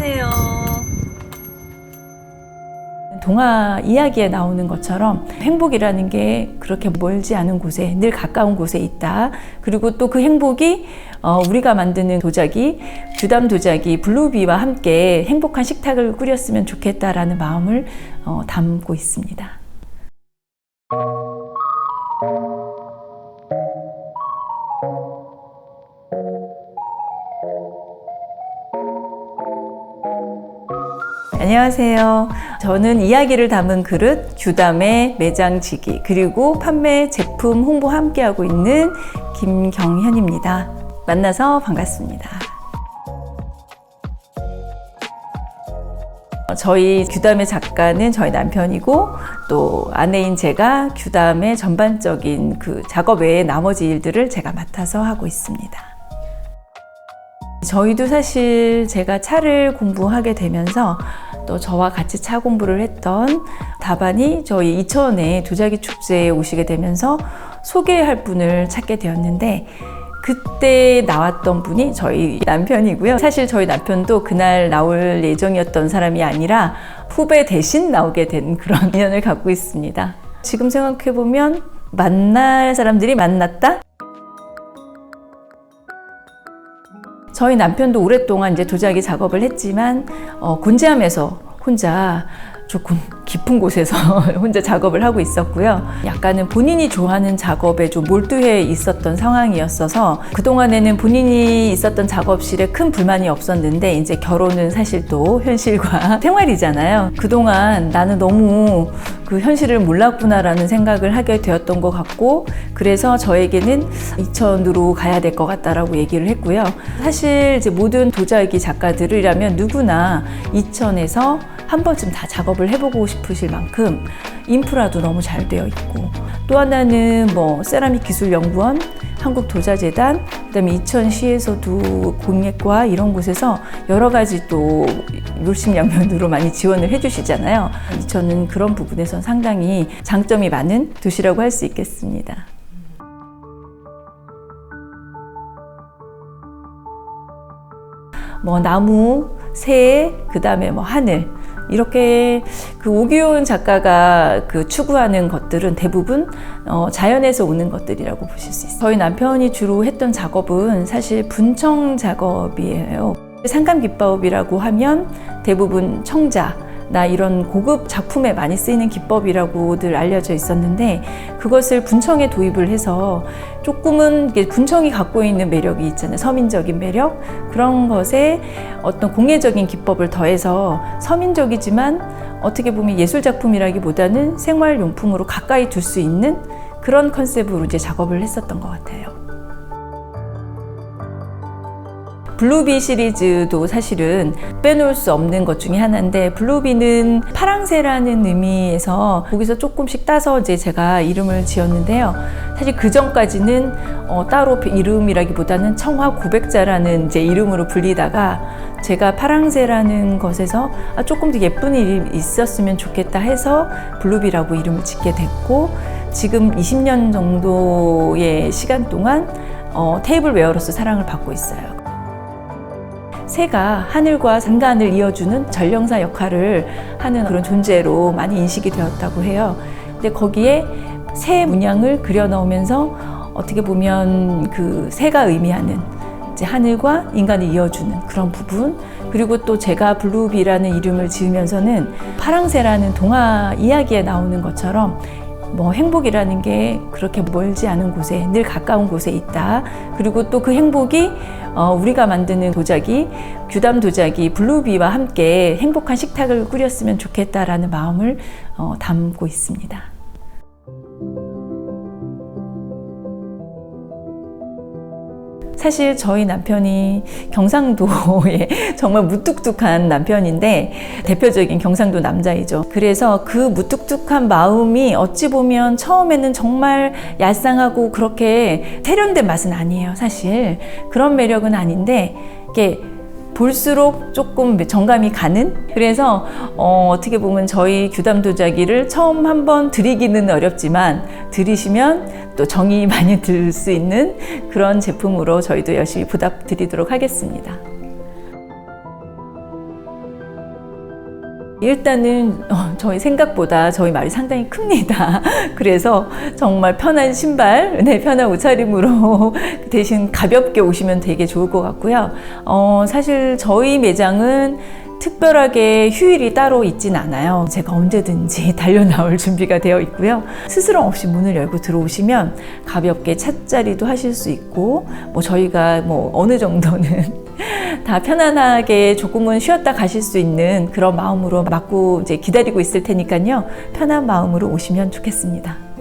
안녕하세요. 동화 이야기에 나오는 것처럼 행복이라는 게 그렇게 멀지 않은 곳에, 늘 가까운 곳에 있다. 그리고 또 그 행복이 우리가 만드는 도자기, 규담 도자기 블루비와 함께 행복한 식탁을 꾸렸으면 좋겠다라는 마음을 담고 있습니다. 안녕하세요. 저는 이야기를 담은 그릇, 규담의 매장지기, 그리고 판매 제품 홍보 함께하고 있는 김경현입니다. 만나서 반갑습니다. 저희 규담의 작가는 저희 남편이고, 또 아내인 제가 규담의 전반적인 그 작업 외의 나머지 일들을 제가 맡아서 하고 있습니다. 저희도 사실 제가 차를 공부하게 되면서 또 저와 같이 차 공부를 했던 다반이 저희 이천의 도자기 축제에 오시게 되면서 소개할 분을 찾게 되었는데, 그때 나왔던 분이 저희 남편이고요. 사실 저희 남편도 그날 나올 예정이었던 사람이 아니라 후배 대신 나오게 된 그런 인연을 갖고 있습니다. 지금 생각해보면 만날 사람들이 만났다? 저희 남편도 오랫동안 이제 도자기 작업을 했지만 곤지암에서 혼자 조금 깊은 곳에서 혼자 작업을 하고 있었고요. 약간은 본인이 좋아하는 작업에 좀 몰두해 있었던 상황이었어서 그동안에는 본인이 있었던 작업실에 큰 불만이 없었는데, 이제 결혼은 사실 또 현실과 생활이잖아요. 그동안 나는 너무 그 현실을 몰랐구나라는 생각을 하게 되었던 것 같고, 그래서 저에게는 이천으로 가야 될 것 같다라고 얘기를 했고요. 사실 이제 모든 도자기 작가들이라면 누구나 이천에서 한 번쯤 다 작업을 해보고 싶으실 만큼 인프라도 너무 잘 되어 있고, 또 하나는 세라믹기술연구원, 한국도자재단, 그다음에 이천시에서도 공예과 이런 곳에서 여러 가지 또 물심양면으로 많이 지원을 해주시잖아요. 이천은 그런 부분에서 상당히 장점이 많은 도시라고 할 수 있겠습니다. 나무, 새, 그 다음에 하늘, 이렇게 그 오기훈 작가가 추구하는 것들은 대부분 자연에서 오는 것들이라고 보실 수 있어요. 저희 남편이 주로 했던 작업은 사실 분청 작업이에요. 상감기법이라고 하면 대부분 청자, 이런 고급 작품에 많이 쓰이는 기법이라고들 알려져 있었는데, 그것을 분청에 도입을 해서 조금은 분청이 갖고 있는 매력이 있잖아요. 서민적인 매력, 그런 것에 어떤 공예적인 기법을 더해서 서민적이지만 어떻게 보면 예술작품이라기보다는 생활용품으로 가까이 둘 수 있는 그런 컨셉으로 이제 작업을 했었던 것 같아요. 블루비 시리즈도 사실은 빼놓을 수 없는 것 중에 하나인데, 블루비는 파랑새라는 의미에서 거기서 조금씩 따서 이제 제가 이름을 지었는데요. 사실 그 전까지는 따로 이름이라기보다는 청화 고백자라는 이제 이름으로 불리다가, 제가 파랑새라는 것에서 조금 더 예쁜 이름이 있었으면 좋겠다 해서 블루비라고 이름을 짓게 됐고, 지금 20년 정도의 시간 동안 테이블웨어로서 사랑을 받고 있어요. 새가 하늘과 산간을 이어주는 전령사 역할을 하는 그런 존재로 많이 인식이 되었다고 해요. 근데 거기에 새 문양을 그려 넣으면서 어떻게 보면 그 새가 의미하는 이제 하늘과 인간을 이어주는 그런 부분, 그리고 또 제가 블루비라는 이름을 지으면서는 파랑새라는 동화 이야기에 나오는 것처럼 행복이라는 게 그렇게 멀지 않은 곳에, 늘 가까운 곳에 있다. 그리고 또 그 행복이 우리가 만드는 도자기, 규담 도자기 블루비와 함께 행복한 식탁을 꾸렸으면 좋겠다라는 마음을 담고 있습니다. 사실 저희 남편이 경상도에 정말 무뚝뚝한 남편인데, 대표적인 경상도 남자이죠. 그래서 그 무뚝뚝한 마음이 어찌 보면 처음에는 정말 얄쌍하고 그렇게 세련된 맛은 아니에요. 사실 그런 매력은 아닌데, 이게 볼수록 조금 정감이 가는, 그래서 어떻게 보면 저희 규담 도자기를 처음 한번 드리기는 어렵지만 드리시면 또 정이 많이 들 수 있는 그런 제품으로 저희도 열심히 보답드리도록 하겠습니다. 일단은 저희 생각보다 저희 말이 상당히 큽니다. 그래서 정말 편한 신발, 네, 편한 옷차림으로 대신 가볍게 오시면 되게 좋을 것 같고요. 사실 저희 매장은 특별하게 휴일이 따로 있진 않아요. 제가 언제든지 달려 나올 준비가 되어 있고요. 스스럼 없이 문을 열고 들어오시면 가볍게 찻자리도 하실 수 있고, 저희가 어느 정도는 다 편안하게 조금은 쉬었다 가실 수 있는 그런 마음으로 맞고 이제 기다리고 있을 테니까요. 편한 마음으로 오시면 좋겠습니다.